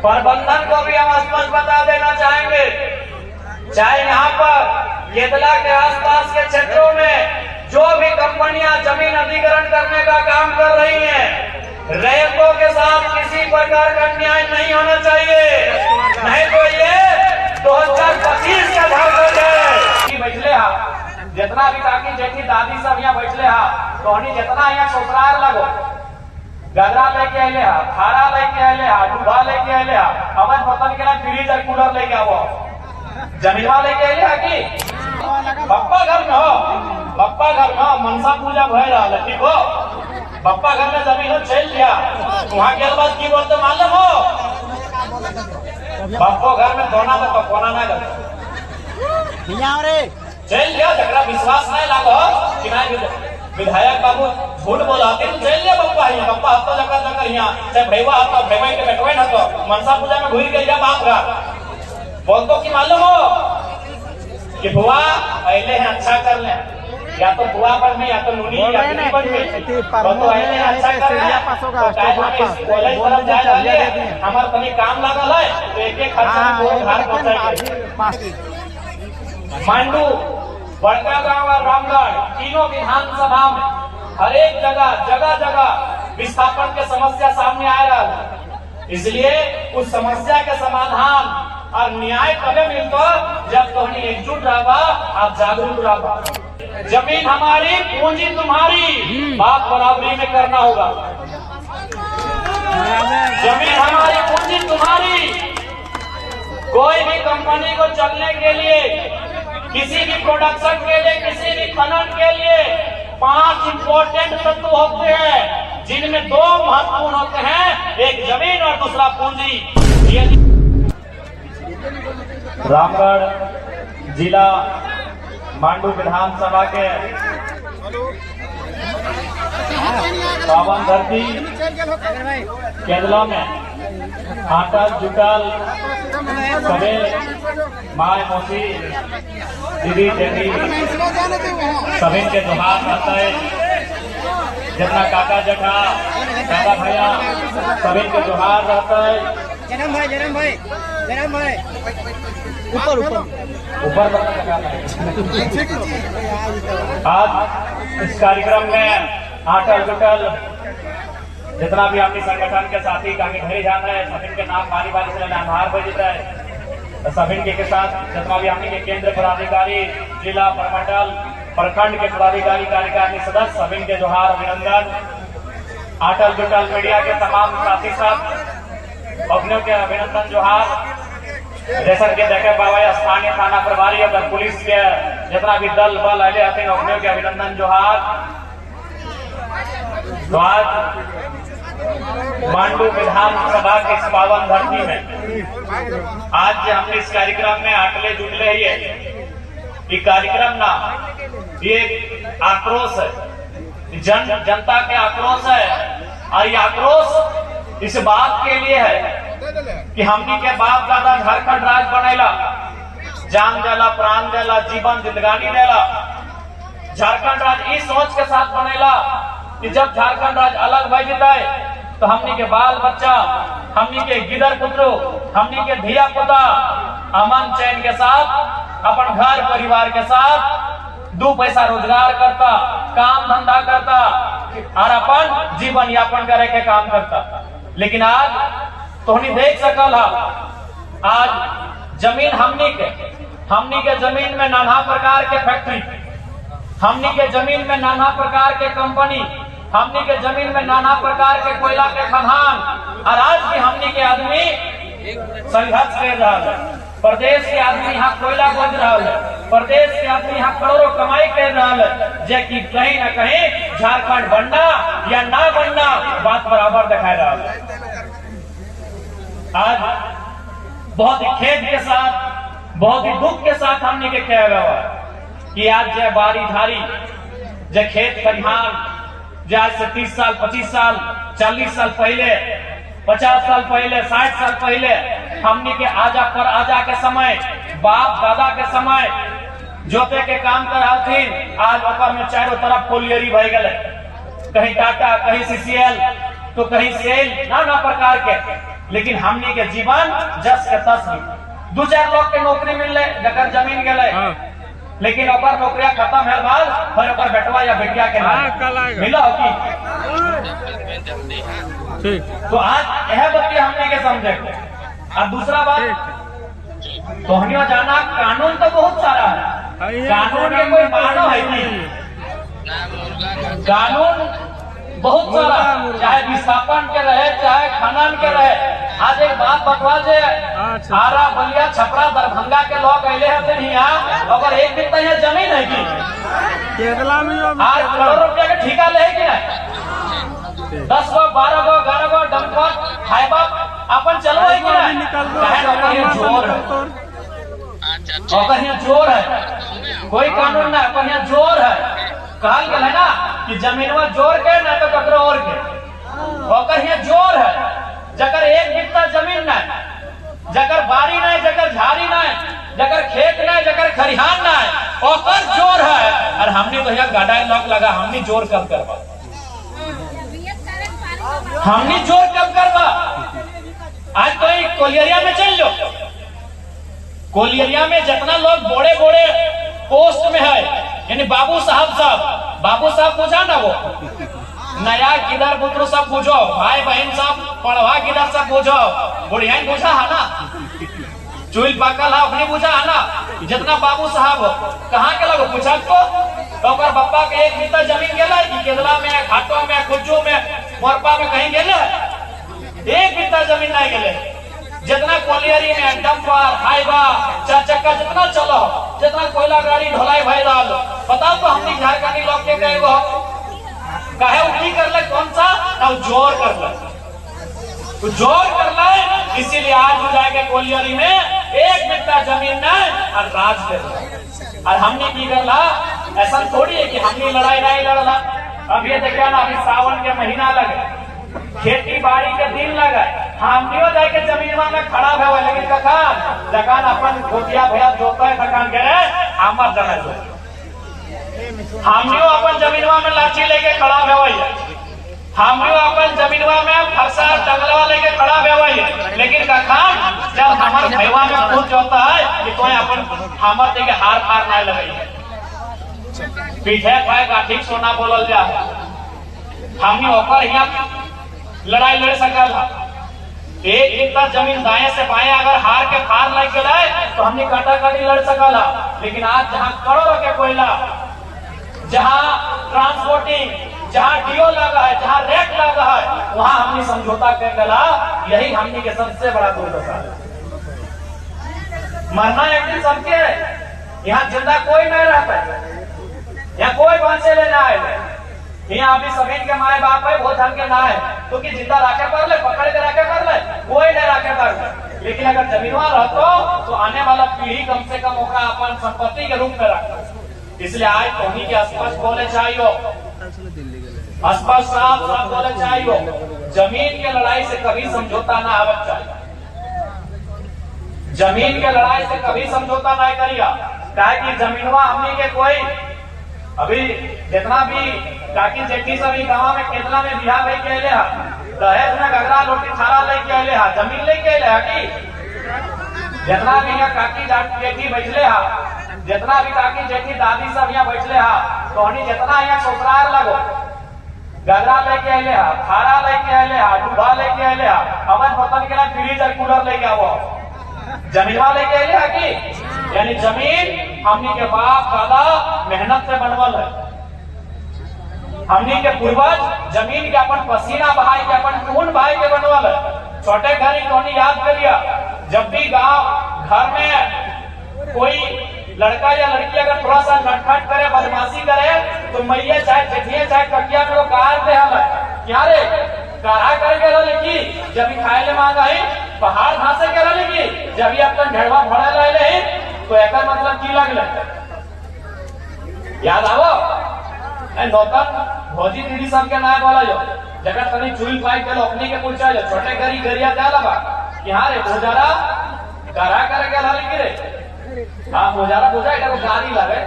प्रबंधन को भी हम स्पष्ट बता देना चाहेंगे, चाहे यहाँ पर केतला के आसपास के क्षेत्रों में जो भी कंपनियां जमीन अधिग्रहण करने का काम कर रही हैं, रैयतों के साथ किसी प्रकार का अन्याय नहीं होना चाहिए, नहीं तो ये 2025 का भाग है। बैठले हा जितना भी काकी जेठी दादी सब यहाँ बैठले हा तो जितना यहाँ ससुराल लगो गदरा लेके आए हा, थारा लेके आए हा, डूबा लेके आए हा, अवन पतन के ना फ्रिज और कूलर लेके आवो, जमीनवा लेके आए हा की पप्पा घर में हो, पप्पा घर में मनसा पूजा भय रहा है, ठीक हो, पप्पा घर में जमीन चल लिया वहाँ के बाद की बोलते मालूम हो, पप्पो घर में धोना तो पकोना ना कर चल लिया, जरा विश्वास नहीं लागो कि नहीं विधायक बाबू झूठ बोलाते तो चल लिया पप्पा यहाँ, पप्पा हफ्ता जगह जगह यहाँ चाहे भैया हफ्ता भैया के बैठवे ना तो मनसा पूजा में घुरी गई बाप का बोल तो कि मालूम हो कि बुआ पहले है अच्छा कर ले, या तो बुआ पर में या तो नूनी या गिनी पर में तो पहले अच्छा कर ले कॉलेज जाए हमारे तनी काम लागल है तो एक खर्चा में घर पहुंचाएंगे। मांडू, बड़का गांव और रामगढ़ तीनों विधानसभा में हर एक जगह विस्थापन के समस्या सामने आ रहा है, इसलिए उस समस्या के समाधान और न्याय कभी मिलता जब तुम्हें एकजुट रहा, आप जागरूक रहा। जमीन हमारी, पूंजी तुम्हारी, बात बराबरी में करना होगा। जमीन हमारी, पूंजी तुम्हारी। कोई भी कंपनी को चलने के लिए, किसी भी प्रोडक्शन के लिए, किसी भी खनन के लिए 5 इंपॉर्टेंट तत्व होते हैं, जिनमें 2 महत्वपूर्ण होते हैं, एक जमीन और दूसरा पूंजी। रामगढ़ जिला मांडू विधानसभा के पावन धरती केतला में आटा जुटाल सबे माय मौसी दीदी जेठी सभी के जोहार रहता है, जितना काका जठा दादा भैया सभी के जोहार रहता है। जरम भाई ऊपर आज इस कार्यक्रम में आटल जुटल जितना भी अपने संगठन के साथी काफी घरे जाना है, सभी के नाम बारी बारी से आभार बजता है, सभी के साथ जितना भी अपने के केंद्र पदाधिकारी, जिला प्रमंडल प्रखंड के पदाधिकारी कार्यकारिणी सदस्य सभी के जोहार अभिनंदन। आटल जुटल मीडिया के तमाम साथी साथ अपनों के अभिनंदन जोहार। जैसा कि देखे पावा स्थानीय थाना प्रभारी और पुलिस के जितना भी दल बल आए आते अपनों के अभिनंदन जोहार। तो आज मांडू विधानसभा के इस पावन धरती में आज हमने इस कार्यक्रम में आटले जुटले ही है, ये कार्यक्रम ना ये आक्रोश है, जनता के आक्रोश है, और ये आक्रोश इस बात के लिए है कि हमनी के बाप दादा झारखंड राज्य बनेला, जान देला, प्राण देला, जीवन जिंदगानी देला। झारखंड राज्य इस सोच के साथ बनेला कि जब झारखंड राज्य अलग भय जाए तो हमनी के बाल बच्चा, हमनी के गिदर पुत्रो, हमनी के धिया पुता अमन चैन के साथ अपन घर परिवार के साथ 2 पैसा रोजगार करता, काम धंधा करता और अपन जीवन यापन करे के काम करता। लेकिन आज तो हम देख सकल आज जमीन हमनी के जमीन में नाना प्रकार के फैक्ट्री, हमनी के जमीन में नाना प्रकार के कंपनी, हमनी के जमीन में नाना प्रकार के कोयला के खदान, और आज भी हमनी के आदमी संघर्ष कर रहा है। प्रदेश के आदमी यहाँ कोयला खोज रहा है, प्रदेश के आदमी यहाँ करोड़ों कमाई कर रहा है, जे कि कहीं न कहीं झारखंड बनना या ना बनना बात बराबर दिखा रहा है। आज बहुत ही खेद के साथ, बहुत ही दुख के साथ हमने के कह रहा कि आज जय बारी धारी, जय खेत खलिहान, जो आज से 30 साल, 25 साल, 40 साल पहले, 50 साल पहले, 60 साल पहले हमने के आजा के समय, बाप दादा के समय जोते के काम कर रहा थी। आज ओकर में चारों तरफ कोलियरी भय गए, कहीं टाटा, कहीं सीसीएल, तो कहीं सेल, नाना प्रकार के। लेकिन हमने के जीवन जस के तस भी 2-4 लोग के नौकरी मिल ले जकर जमीन गए, लेकिन ओकर नौकरिया खत्म है बाद फिर ओकर बेटवा या बेटिया के नाम मिला हो की। तो आज यह बात हमने के समझे। और दूसरा बात तोहनियों जाना कानून तो बहुत सारा है, कानून के कोई मानो है नहीं, कानून बहुत सारा, चाहे विस्थापन के रहे चाहे खनन के रहे। आज एक बात बतवा जे आरा बलिया छपरा दरभंगा के लोग अले हते यहाँ अगर एक दिन यहाँ जमीन है कि केरला में आज करोड़ रुपया के ठेका ले कि नहीं, 10 गो 12 गो 11 गो डंपर हाइबा अपन चलो है कि नहीं, जोर है जोर है, कोई कानून ना अपन यहाँ जोर है। कहल गया है ना कि जमीनवा जोर के ना तो ककरो और के, ओकर यहाँ जोर है। जकर एक बित्ता जमीन ना, जकर बाड़ी ना, जकर झाड़ी ना, जकर खेत ना, जकर खरिहान ना, ओकर जोर है। और हमने तो यहाँ गाड़ा लॉक लगा, हमने जोर कब करवा, हमने जोर कब करवा। आज कोई कोलियरिया में चल लो, कोलियरिया में जितना लोग बड़े बड़े पोस्ट में है, यानी बाबू साहब पूछा ना, वो नया किधर पुत्र सब पूछो, भाई बहन सब पढ़वा किधर सब पूछो, बुढ़िया पूछा है ना, चूल पकल है अपनी पूछा है ना, जितना बाबू साहब कहाँ के लोग पूछा को तो बप्पा के एक बित्ता जमीन गेला कि केरला में, घाटों में, खुज्जू में, मोरपा में कहीं गेले, एक बित्ता जमीन नहीं गेले। जितना कोलियरी में डंपर हाइबा 4 चक्का जितना चलो, जितना कोयला गाड़ी ढोलाई भाई डाल, बताओ तो हमने झारखंडी लोग के कहे वो काहे उठी कर ले, कौन सा ना जोर कर ले, तो जोर कर ले। इसीलिए आज हो जाएगा कोलियरी में एक बित्ता जमीन नहीं और राज कर। और हमने की करला, ऐसा थोड़ी है कि हमने लड़ाई नहीं लड़ला। अब ये देखा ना, अभी सावन के महीना लगे, खेती बाड़ी के दिन लगे, हमनियो जाके जमीनवा में खड़ा हुआ, लेकिन जकान अपन गोतिया भैया जोता है तकान करे हमर जमे जो, हमनियो अपन जमीनवा में लाठी लेके खड़ा हुआ है, हमनियो अपन जमीनवा में फरसा टंगलवा लेके खड़ा हुआ है, लेकिन जब हमार भैया में खुद जोता है कि कोई अपन हमर देके हार फार नहीं लगे, पीछे पाए गाठी सोना बोलल जा, हमने ओकर यहाँ लड़ाई लड़ सकल। एक बित्ता जमीन दाएं से बाएं अगर हार के फार लग गए तो हमने काटा काटी लड़ सकल। लेकिन आज जहाँ करोड़ों के कोयला, जहाँ ट्रांसपोर्टिंग, जहाँ डीओ लगा है, जहाँ रेट लगा है, वहाँ हमने समझौता कर गला। यही हमने के सबसे बड़ा दुर्दशा है। मरना एक दिन सबके, यहाँ जिंदा कोई नहीं रहता है, यहाँ कोई बंसे लेना है, यहाँ अभी सभी के माए बाप है, बहुत ढंग के ना है, तो कि जिंदा राखे कर ले, पकड़ के राखे कर ले, कोई नहीं राखे कर ले। लेकिन अगर जमीनवा रहतो तो आने वाला पीढ़ी कम से कम ओकरा अपन संपत्ति के रूप में रखता। इसलिए आज तोहनी के स्पष्ट बोले चाहिए, स्पष्ट साफ साफ बोले चाहिए, जमीन के लड़ाई से कभी समझौता ना आवक चाहिए, जमीन के लड़ाई से कभी समझौता नहीं करिया। काहे कि जमीनवा हमनी के कोई अभी जितना भी काकी जेठी सभी गाँव में कितना में बिहार लेके अले हा, दहेज में गगरा लोटी थारा लेके अले हा, जमीन लेके अले हा की जितना भी यहाँ काकी जेठी बैठले हा, जितना भी काकी जेठी दादी सब यहाँ बैठले हा, तो जितना यहाँ ससुराल लगो गगरा लेके अले हा, थारा लेके अले हा, दूल्हा लेके अले हा, अवन बर्तन के ना फ्रिज और कूलर लेके आवो, जमीनवा लेके अले हा की। यानी जमीन हमनी के बाप दादा मेहनत से बनवल है, हमनी के पूर्वज जमीन के अपन पसीना बहाई के, अपन खून बहाई के बनवल है। छोटे घर ही याद करिया, जब भी गांव घर में कोई लड़का या लड़की अगर थोड़ा सा नटखट करे, बदमाशी करे, तो मैया चाहे जेठिया चाहे कटिया में वो कार दे क्या रे काढ़ा करके लड़की जब खाए ले मांगा है, पहाड़ घासे के लड़की जब अपन ढेड़वा भरे ले, तो एक मतलब की लगल याद आवो नौकर भौजी दीदी सबके ना बोला जो जगह तनी चुई पाई के अपनी के पूछा जो छोटे गरी गरिया जा लगा कि हाँ रे मोजारा करा करे के लाल की रे, हाँ मोजारा पूछा इधर गाड़ी लगे,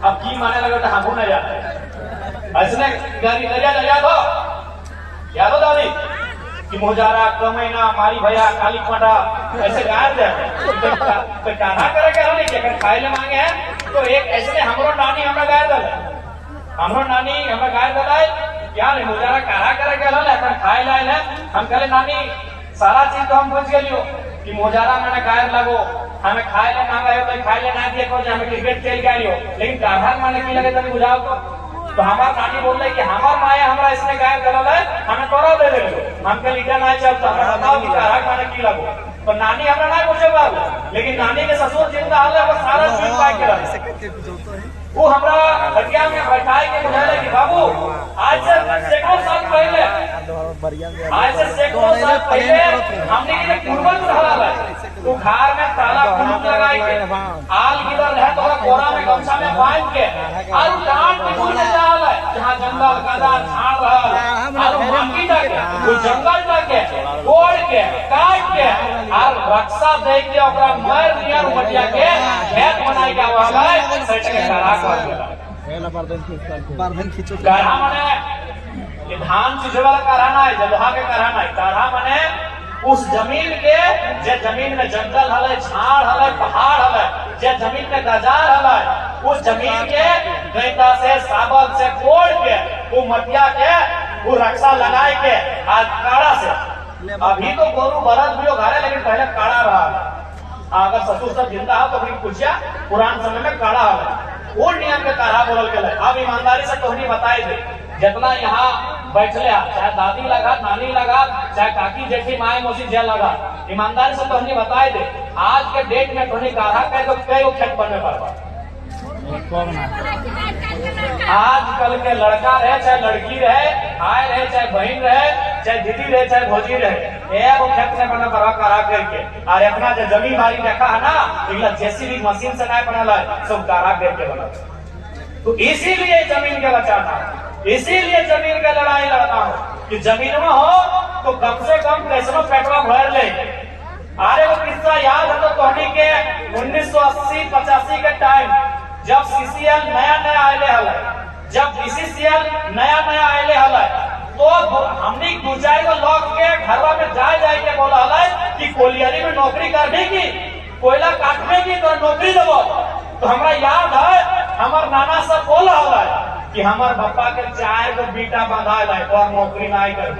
अब की माने लगे तो हमको नहीं जाते, ऐसने गाड़ी गरिया याद हो दादी कि मोजारा कमैना मारी भैया काली पाटा ऐसे गाय दे तो कान्हा करे के हले के खाए ले मांगे हैं तो एक ऐसे हमरो नानी हमरा गाय दल हमरो नानी हमरा गाय दलाय क्या नहीं मोजारा कान्हा करे के हले अपन खाए लाए ले हम कहले नानी सारा चीज तो हम बुझ गेलियो कि मोजारा मैंने गाय लगो हमें खाए ले मांगा है तो खाए ले ना दिए को हमें क्रिकेट खेल के आइयो लेकिन कान्हा माने की लगे तनी बुझाओ तो हमार नानी बोल रही कि हमार माया हमरा इसने गाय दलल है हमें तोरा दे दे हम के लिखा ना चलता हमरा बताओ कि कान्हा माने की लगो तो नानी हमरा ना पूछे बाबू लेकिन नानी के ससुर जिंदा हले वो सारा चीज पाए के रहे वो हमरा हटिया में बैठाए के बुझाले कि बाबू आज से सैकड़ों साल पहले हमने के पूर्वज रहल है तो घर में ताला कुलूप लगाई के आल गिरल है तो कोरा में गमछा में बांध के और डांट के दूर में जाल है जहां जंगल गदा झाड़ रहल और माटी डाके वो जंगल डाके तोड़ के काट के और रक्षा दे के ओकरा मर नियर मटिया के खेत बनाई के आवा है सेट के करा काढ़ा माने ये धान चीजे वाला काढ़ा ना है जलोहा के काढ़ा ना है काढ़ा माने उस जमीन के जे जमीन में जंगल हले झाड़ हले पहाड़ हले जे जमीन में गजार हले उस जमीन के गैता से साबल से कोड़ के वो मटिया के वो रक्षा लगाए के आज काढ़ा से अभी तो गोरू बरद भी घरे लेकिन पहले काढ़ा रहा अगर ससुर सब जिंदा हो तो अपनी पूछिया पुरान समय में काढ़ा हले वो नियम के काढ़ा बोलल गेल अब ईमानदारी से तोहनी बताई दे जितना यहाँ बैठले चाहे दादी लगा नानी लगा चाहे काकी जेठी माए मौसी जे लगा ईमानदारी से तोहनी बताई दे आज के डेट में तोहनी काढ़ा कई गो खेत बनने पर आजकल के लड़का रहे चाहे लड़की रहे भाई रहे चाहे बहन रहे चाहे दीदी रहे चाहे भौजी रहे एगो खेत में बना करा करके और अपना जो जमीन बारी देखा है ना इला जेसीबी मशीन से नहीं बनल है सब करा करके बना तो इसीलिए जमीन के बचाना इसीलिए जमीन का लड़ाई लड़ना हो कि जमीन में हो तो कम से कम कैसनो पेट्रोल भर ले अरे वो किस्सा याद है तो तोहनी के 1980-85 के टाइम जब सीसीएल नया आये हल जब बीसीसीएल नया आये हल तो हमने दो चार को लोग के घरवा में जाए के बोला हल कि कोलियरी में नौकरी करने की कोयला काटने की तो नौकरी देवो तो हमरा याद है हमार नाना सब बोला हल कि हमार पापा के 4 को बीटा बांधा है और नौकरी नहीं कर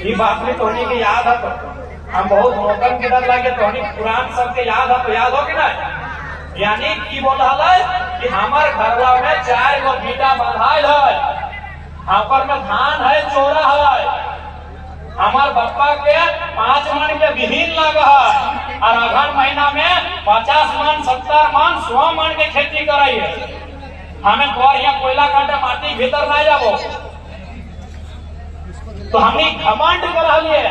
ये बात में तोहनी के याद है तो हम बहुत मौकम के डर लगे तोहनी पुरान सबके याद है तो याद हो कि नहीं यानी की बोल रहा है कि हमार घरवा में 4 गो बीटा बंधाइल है हापर में धान है चोरा है हमार बप्पा के 5 मन के विहीन लगा है और अगहन महीना में 50 मन 70 मन 100 मन के खेती कराई है हमें घर यहाँ कोयला काटे माटी भीतर नहीं जाबो तो हमने घमंड कर लिए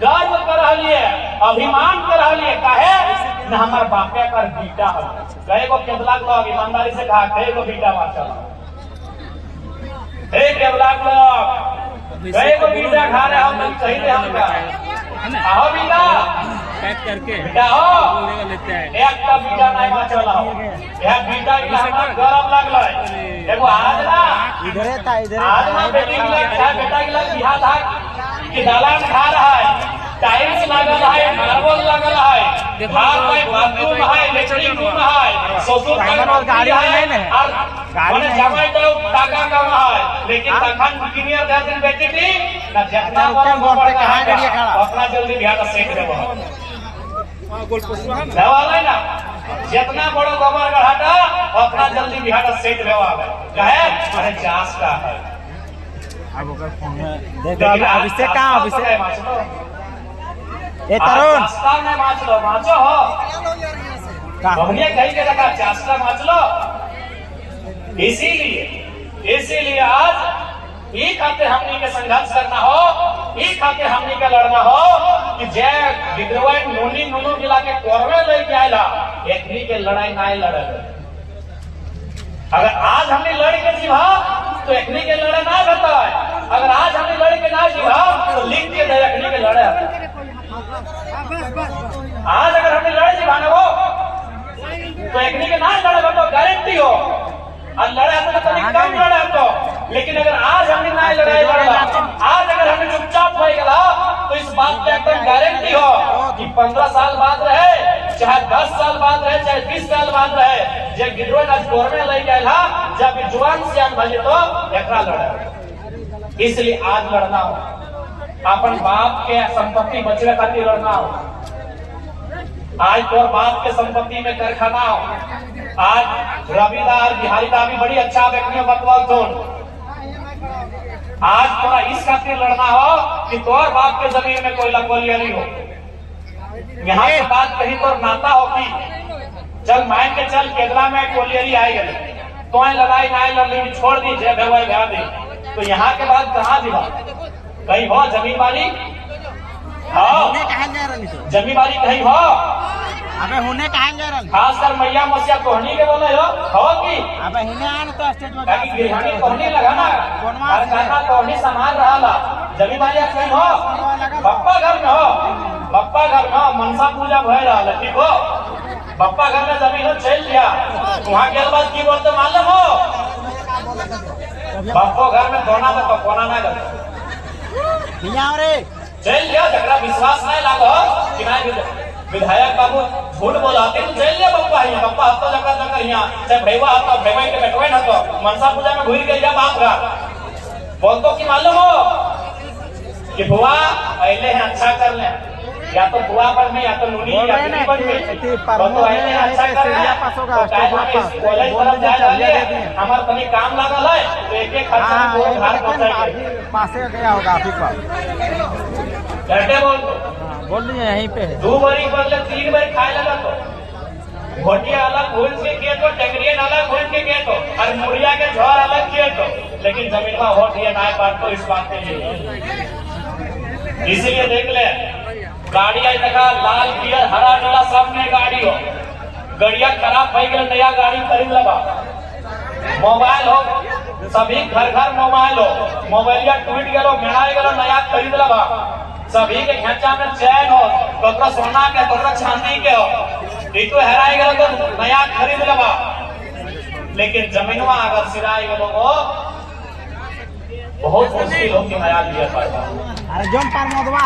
गर्व कर लिए अभिमान कर लिए काहे न हमारे बापे का बीटा है कई को केवला लोग ईमानदारी से कहा कई को बीटा मार चला केवला लोग कई को बीटा खा रहे हम सही से हम आओ बीटा पैक करके बेटा हो एक का बीटा नहीं मार चला एक बीटा के हमार गरम लगल एगो आज ना इधर था इधर आज ना बेटी के लग क्या बेटा के लग बिहार था कि दालान खा रहा है टाइल्स लगल है मार्बल लगल है घर में बाथरूम है लेटरिन रूम है ससुर का गाड़ी है और माने जमाई तो टाका कम है लेकिन तखन इंजीनियर 10 दिन बैठी थी ना जितना बोर्ड पे कहां गाड़ी खड़ा अपना जल्दी बिहार सेट देबो गोल पोस्टवा हम देवाल है ना जितना बड़ा गोबर गढ़ाटा अपना जल्दी बिहार सेट देवाल कहे अरे चास का है अब ओकर फोन में देख अभिषेक कहां अभिषेक ए तरुण चास्ता में माचो हो हमने कहीं के लगा चास्ता माच लो इसीलिए आज ये खाते हमने के संघर्ष करना हो ये खाते हमने के लड़ना हो कि जय विद्रोह नूनी नूनू जिला के कोरवे लेके आयला एकनी के लड़ाई नहीं लड़े अगर आज हमने लड़ के जीवा तो एकनी के लड़ाई ना करता है अगर आज हमने लड़ के ना जीवा तो लिख के दे एकनी के लड़े आज अगर हमने लड़े जीवाने वो तो एकनी के ना लड़े तो गारंटी हो और लड़े तो कम लड़े तो लेकिन अगर आज हमने ना लड़ाई लड़ा आज अगर हमने 15 साल बाद रहे, चाहे 10 साल बाद रहे, चाहे 20 साल बाद रहे, जब गिरोह आज कोर में ले गया, जब जुआन सियान भले तो एकरा लड़े। इसलिए आज लड़ना हो, अपन बाप के संपत्ति बचने खातिर लड़ना हो। आज तो बाप के संपत्ति में कारखाना हो। आज रविदार बिहारीदार भी बड़ी अच्छा व्यक्ति बतवाल तो आज थोड़ा इस खातिर लड़ना हो कि तोर बाप के जमीन में कोई कोलियरी हो। यहाँ के बात कहीं तो नाता हो कि चल मान के चल केरला में कोलियरी आई गई तो लड़ाई ना लड़ी छोड़ दी जय भगवान ध्यान दी, तो यहाँ के बाद कहाँ दिवा कहीं हो जमीन वाली हाँ जमीन वाली कहीं हो अबे होने कहाँ जा रहा खासकर मैया मसिया कोहनी के बोले हो कि अबे हिने आन तो स्टेज में गिरहनी कोहनी लगा ना और कहना कोहनी सामान रहा जमीन वाली कहीं हो पप्पा घर में हो, पप्पा घर में हो मनसा पूजा भय रहा ठीक हो, पप्पा घर में जमीन हो चल लिया वहाँ के बाद की बोलते मालूम हो पप्पो घर में दोना तो कोना ना कर रे चल लिया झगड़ा विश्वास नहीं लागो कि नहीं विधायक बाबू झूठ बोलाते तो चल लिया पप्पा यहाँ पप्पा हफ्ता जगह जगह यहाँ चाहे भैया हफ्ता भैया के बैठवे ना तो मनसा पूजा में घुर गया बाप का बोल तो कि मालूम हो कि बुआ पहले हैं अच्छा कर ले या तो बुआ पर में या तो नूनी या बीवी पर में तो पहले अच्छा कर ले कॉलेज तरफ जाए हमार तनी काम लागल है तो एक खर्चा को घर पहुंचाएंगे पासे गया होगा आप ही पर घंटे बोल दिए यहीं पे 2 बारी बदले 3 बार खाए लगा तो घोटिया अलग घोल के किए तो टेंगरियन अलग घोल के किए तो और मुड़िया के झोर अलग किए तो लेकिन जमीन में होट ये ना बात तो इस बात के लिए इसीलिए देख ले गाड़ी आई देखा लाल पियर हरा नीला सब में गाड़ी हो गड़िया खराब हो गई नया गाड़ी खरीद लगा मोबाइल हो सभी घर घर मोबाइल हो मोबाइलिया टूट गलो मेड़ा गलो नया खरीद लगा सभी के खेचा में चैन हो कतरा सोना के कतरा चांदी के हो तो हेराई गलो तो नया खरीद लगा लेकिन जमीनवा अगर सिराई गलो वो बहुत मुश्किल हो कि नया लिया पड़ेगा। अरे जम पर मदवा